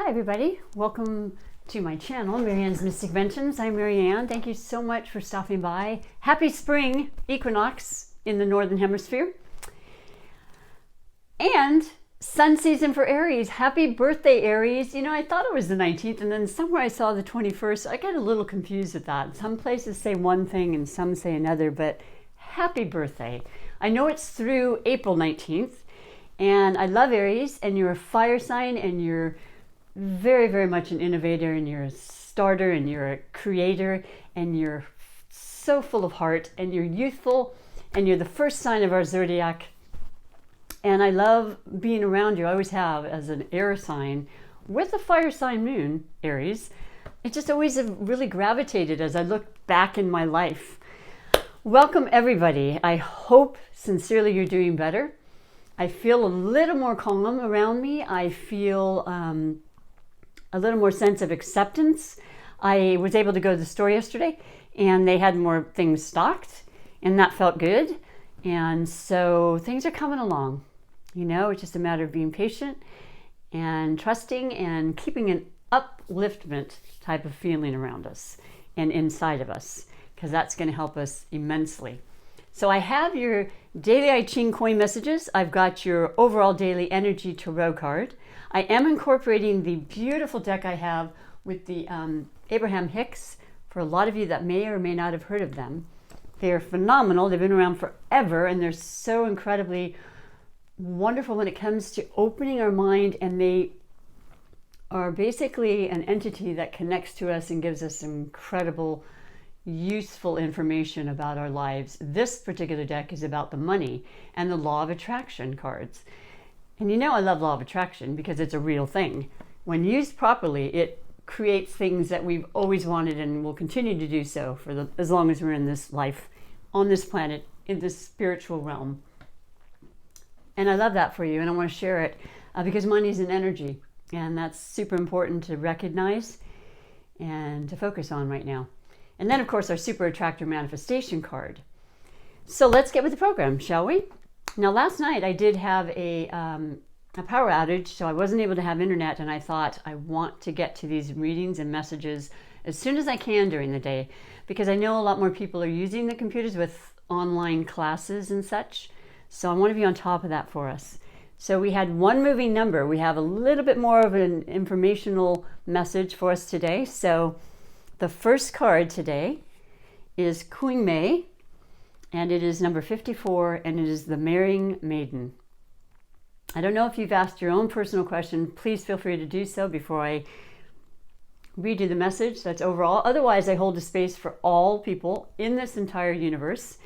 Hi everybody, welcome to my channel, MaryAnne's Mystic Inventions. I'm MaryAnne. Thank you so much for stopping by. Happy spring equinox in the Northern Hemisphere. And sun season for Aries. Happy birthday, Aries. You know, I thought it was the 19th and then somewhere I saw the 21st. I get a little confused with that. Some places say one thing and some say another, but happy birthday. I know it's through April 19th and I love Aries, and you're a fire sign and you're very, very much an innovator, and you're a starter, and you're a creator, and you're so full of heart, and you're youthful, and you're the first sign of our zodiac. And I love being around you. I always have, as an air sign with a fire sign moon, Aries. It just always really gravitated as I look back in my life. Welcome everybody. I hope sincerely you're doing better. I feel a little more calm around me. I feel a little more sense of acceptance. I was able to go to the store yesterday and they had more things stocked and that felt good. And so things are coming along. You know, it's just a matter of being patient and trusting and keeping an upliftment type of feeling around us and inside of us, because that's going to help us immensely. So I have your daily I Ching coin messages. I've got your overall daily energy tarot card. I am incorporating the beautiful deck I have with the Abraham Hicks. For a lot of you that may or may not have heard of them, they are phenomenal. They've been around forever and they're so incredibly wonderful when it comes to opening our mind, and they are basically an entity that connects to us and gives us incredible useful information about our lives. This particular deck is about the money and the law of attraction cards. And you know I love law of attraction because it's a real thing. When used properly, it creates things that we've always wanted and will continue to do so for as long as we're in this life, on this planet, in this spiritual realm. And I love that for you, and I want to share it because money is an energy, and that's super important to recognize and to focus on right now. And then, of course, our Super Attractor Manifestation card. So let's get with the program, shall we? Now, last night I did have a power outage, so I wasn't able to have internet, and I thought I want to get to these readings and messages as soon as I can during the day, because I know a lot more people are using the computers with online classes and such. So I want to be on top of that for us. So we had one moving number. We have a little bit more of an informational message for us today. So the first card today is Queen May, and it is number 54, and it is the Marrying Maiden. I don't know if you've asked your own personal question. Please feel free to do so before I read you the message that's overall. Otherwise, I hold a space for all people in this entire universe,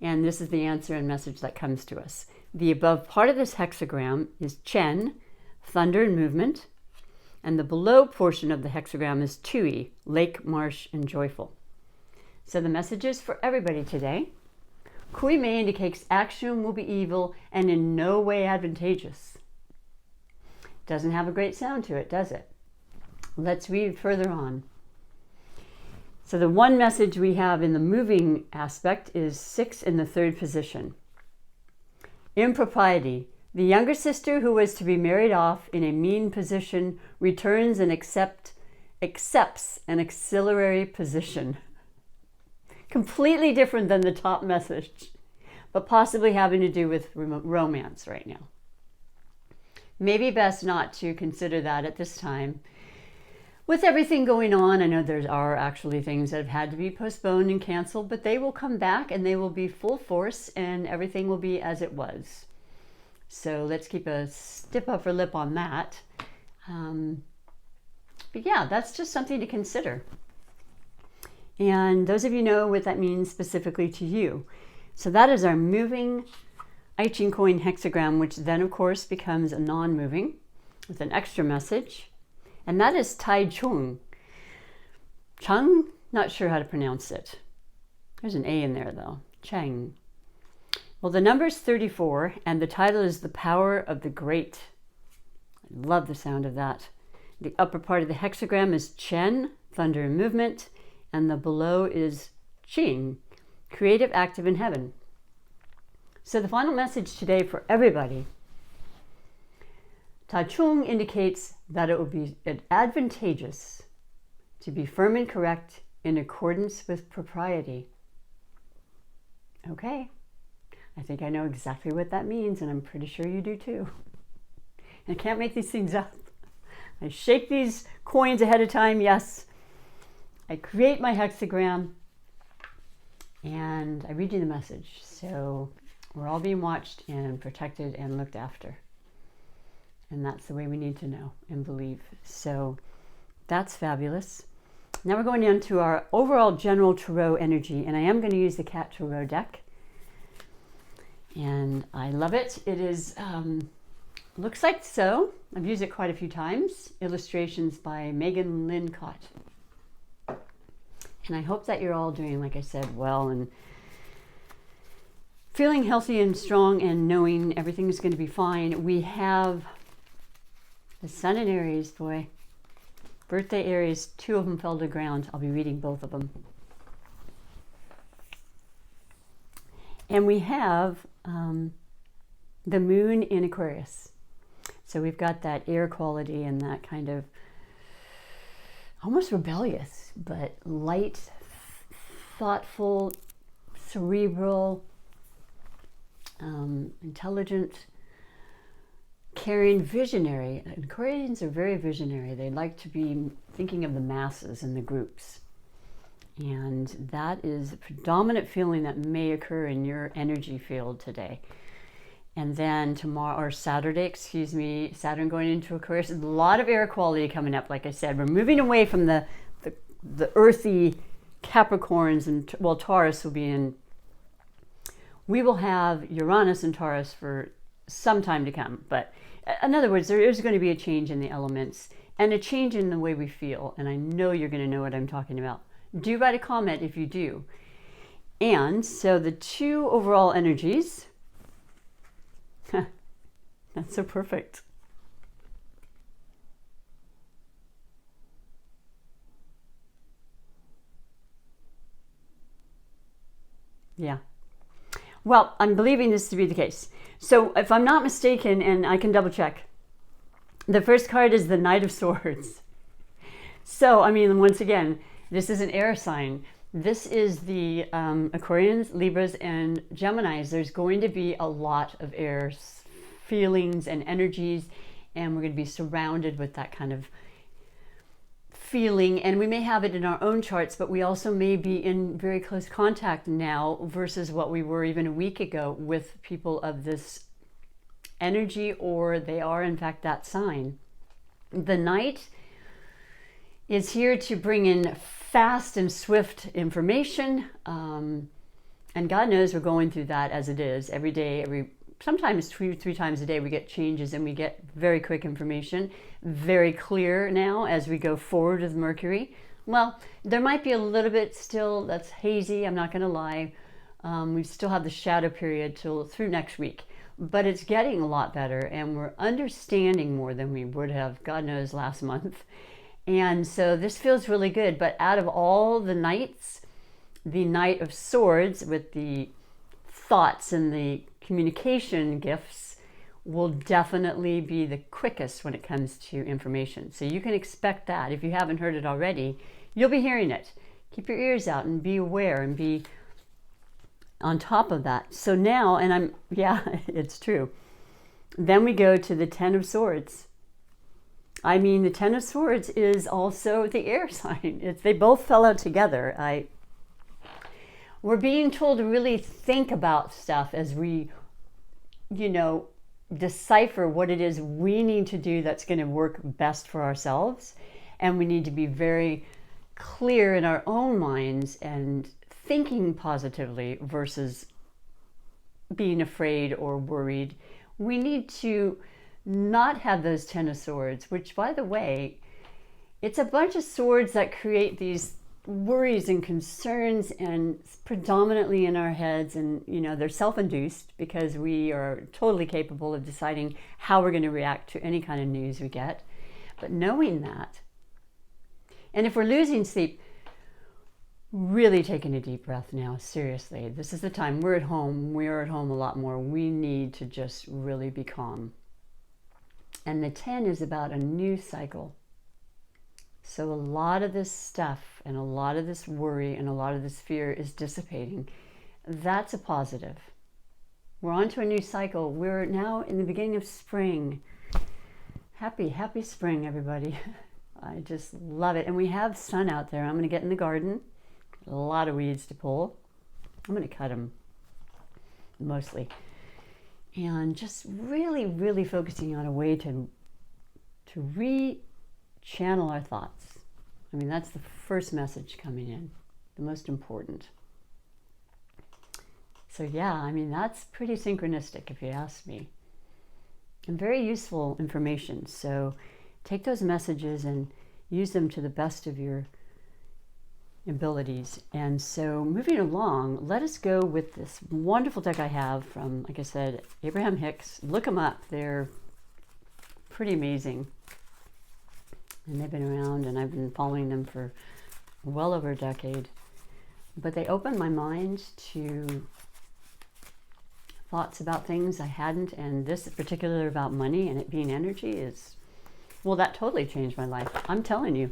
and this is the answer and message that comes to us. The above part of this hexagram is Chen, thunder and movement, and the below portion of the hexagram is Tui, lake, marsh, and joyful. So the message is for everybody today. Kui Mei indicates action will be evil and in no way advantageous. Doesn't have a great sound to it, does it? Let's read further on. So the one message we have in the moving aspect is 6 in the 3rd position. Impropriety. The younger sister who was to be married off in a mean position returns and accepts an auxiliary position. Completely different than the top message, but possibly having to do with romance right now. Maybe best not to consider that at this time. With everything going on, I know there are actually things that have had to be postponed and canceled, but they will come back and they will be full force and everything will be as it was. So let's keep a stiff upper lip on that. But yeah, that's just something to consider. And those of you know what that means specifically to you. So that is our moving I Ching coin hexagram, which then of course becomes a non-moving with an extra message. And that is Tai Chung. Chung? Not sure how to pronounce it. There's an A in there though. Chang. Well, the number is 34 and the title is The Power of the Great. I love the sound of that. The upper part of the hexagram is Chen, thunder and movement, and the below is Qing, creative, active, in heaven. So the final message today for everybody Tai Chung indicates that it will be advantageous to be firm and correct in accordance with propriety. Okay, I think I know exactly what that means, and I'm pretty sure you do too. I can't make these things up. I shake these coins ahead of time, yes. I create my hexagram, and I read you the message. So we're all being watched and protected and looked after. And that's the way we need to know and believe. So that's fabulous. Now we're going into our overall general tarot energy, and I am going to use the Cat Tarot deck. And I love it. It is, looks like so. I've used it quite a few times. Illustrations by Megan Lincott. And I hope that you're all doing, like I said, well and feeling healthy and strong and knowing everything is going to be fine. We have the Sun in Aries, boy. Birthday Aries, 2 of them fell to the ground. I'll be reading both of them. And we have the Moon in Aquarius. So we've got that air quality and that kind of almost rebellious, but light, thoughtful, cerebral, intelligent, caring, visionary. Aquarians are very visionary. They like to be thinking of the masses and the groups. And that is a predominant feeling that may occur in your energy field today. And then tomorrow, or Saturday, excuse me, Saturn going into Aquarius, a lot of air quality coming up. Like I said, we're moving away from the earthy Capricorns, and well, Taurus will be in. We will have Uranus and Taurus for some time to come. But in other words, there is going to be a change in the elements and a change in the way we feel. And I know you're going to know what I'm talking about. Do write a comment if you do. And so the 2 overall energies. That's so perfect. Yeah. Well, I'm believing this to be the case. So if I'm not mistaken, and I can double check, the first card is the Knight of Swords. So, I mean, once again, this is an air sign. This is the Aquarians, Libras, and Geminis. There's going to be a lot of air feelings and energies, and we're going to be surrounded with that kind of feeling. And we may have it in our own charts, but we also may be in very close contact now versus what we were even a week ago with people of this energy, or they are in fact that sign. The Knight is here to bring in fast and swift information, and God knows we're going through that as it is every day. Sometimes 3 times a day we get changes, and we get very quick information, very clear now as we go forward with Mercury. Well, there might be a little bit still that's hazy, I'm not going to lie. We still have the shadow period through next week, but it's getting a lot better, and we're understanding more than we would have, God knows, last month. And so this feels really good. But out of all the knights, the Knight of Swords with the thoughts and the communication gifts will definitely be the quickest when it comes to information. So you can expect that. If you haven't heard it already, you'll be hearing it. Keep your ears out and be aware and be on top of that. So now, yeah, it's true. Then we go to the Ten of Swords. I mean, the Ten of Swords is also the air sign. They both fell out together. We're being told to really think about stuff as we, decipher what it is we need to do that's going to work best for ourselves. And we need to be very clear in our own minds and thinking positively versus being afraid or worried. We need to not have those Ten of Swords, which, by the way, it's a bunch of swords that create these worries and concerns, and predominantly in our heads, and they're self-induced because we are totally capable of deciding how we're going to react to any kind of news we get. But knowing that, and if we're losing sleep, really taking a deep breath now, seriously, this is the time. We're at home a lot more. We need to just really be calm. And the 10 is about a new cycle. So a lot of this stuff and a lot of this worry and a lot of this fear is dissipating. That's a positive. We're on to a new cycle. We're now in the beginning of spring. Happy spring, everybody. I just love it. And we have sun out there. I'm going to get in the garden. A lot of weeds to pull. I'm going to cut them mostly. And just really, really focusing on a way to re-channel our thoughts. I mean, that's the first message coming in, the most important. So yeah, I mean, that's pretty synchronistic if you ask me. And very useful information. So take those messages and use them to the best of your abilities. And so moving along, let us go with this wonderful deck I have from, like I said, Abraham Hicks. Look them up. They're pretty amazing. And they've been around, and I've been following them for well over a decade. But they opened my mind to thoughts about things I hadn't, and this in particular about money and it being energy is, well, that totally changed my life. I'm telling you,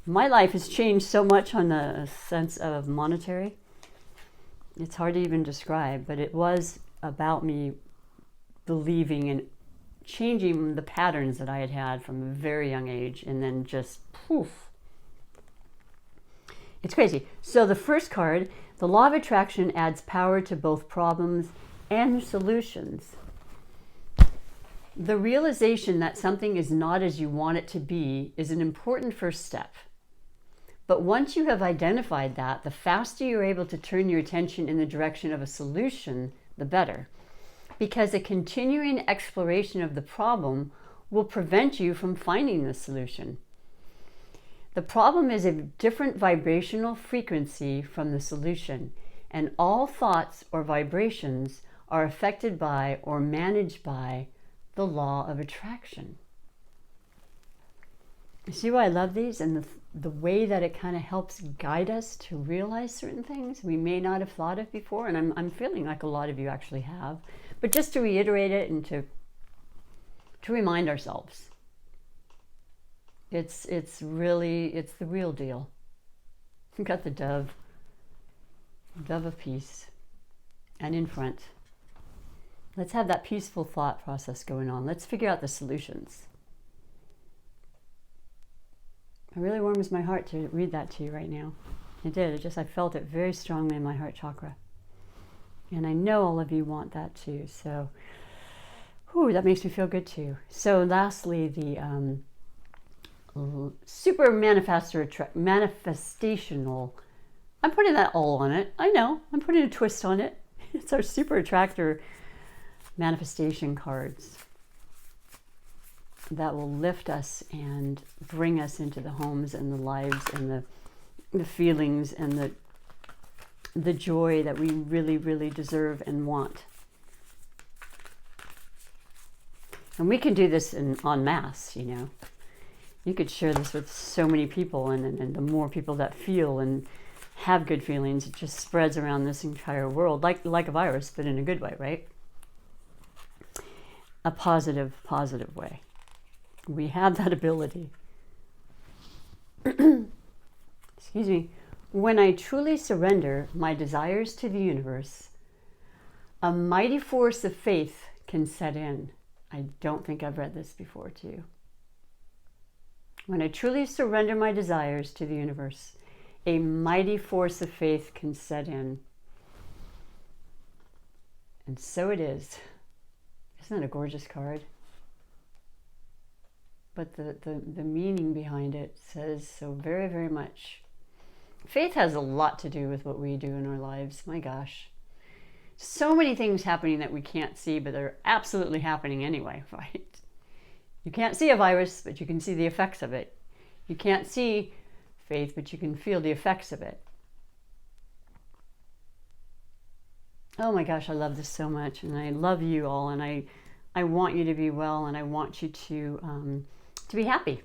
my life has changed so much on the sense of monetary. It's hard to even describe, but it was about me believing and changing the patterns that I had had from a very young age, and then just poof. It's crazy. So the first card, the law of attraction adds power to both problems and solutions. The realization that something is not as you want it to be is an important first step. But once you have identified that, the faster you're able to turn your attention in the direction of a solution, the better. Because a continuing exploration of the problem will prevent you from finding the solution. The problem is a different vibrational frequency from the solution, and all thoughts or vibrations are affected by or managed by the law of attraction. You see why I love these, and the way that it kind of helps guide us to realize certain things we may not have thought of before, and I'm feeling like a lot of you actually have. But just to reiterate it and to remind ourselves, it's the real deal. We've got the dove of peace, and in front. Let's have that peaceful thought process going on. Let's figure out the solutions. It really warms my heart to read that to you right now. It did. I felt it very strongly in my heart chakra. And I know all of you want that too. So, that makes me feel good too. So lastly, the super manifestational. I'm putting that all on it. I know. I'm putting a twist on it. It's our super attractor manifestation cards that will lift us and bring us into the homes and the lives and the feelings and the joy that we really, really deserve and want. And we can do this en masse, you know. You could share this with so many people, and the more people that feel and have good feelings, it just spreads around this entire world, like a virus, but in a good way, right? A positive way. We have that ability. Excuse me. When I truly surrender my desires to the universe, a mighty force of faith can set in. I don't think I've read this before to you. When I truly surrender my desires to the universe, a mighty force of faith can set in. And so it is. Isn't that a gorgeous card? But the meaning behind it says so very, very much. Faith has a lot to do with what we do in our lives. My gosh. So many things happening that we can't see, but they're absolutely happening anyway, right? You can't see a virus, but you can see the effects of it. You can't see faith, but you can feel the effects of it. Oh my gosh, I love this so much, and I love you all, and I want you to be well, and I want you to be happy.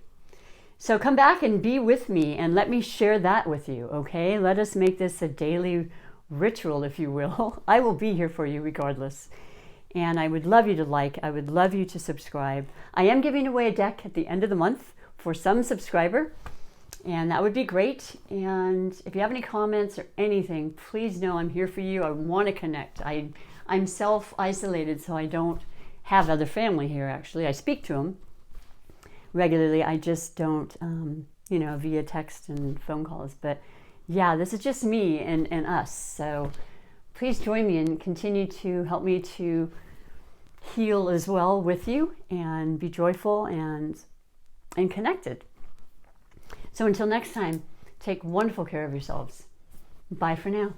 So come back and be with me, and let me share that with you, okay? Let us make this a daily ritual, if you will. I will be here for you regardless. And I would love you to like, I would love you to subscribe. I am giving away a deck at the end of the month for some subscriber, and that would be great. And if you have any comments or anything, please know I'm here for you. I want to connect. I'm self-isolated, so I don't have other family here, actually. I speak to them regularly. I just don't, via text and phone calls. But yeah, this is just me and us. So please join me and continue to help me to heal as well with you and be joyful and connected. So until next time, take wonderful care of yourselves. Bye for now.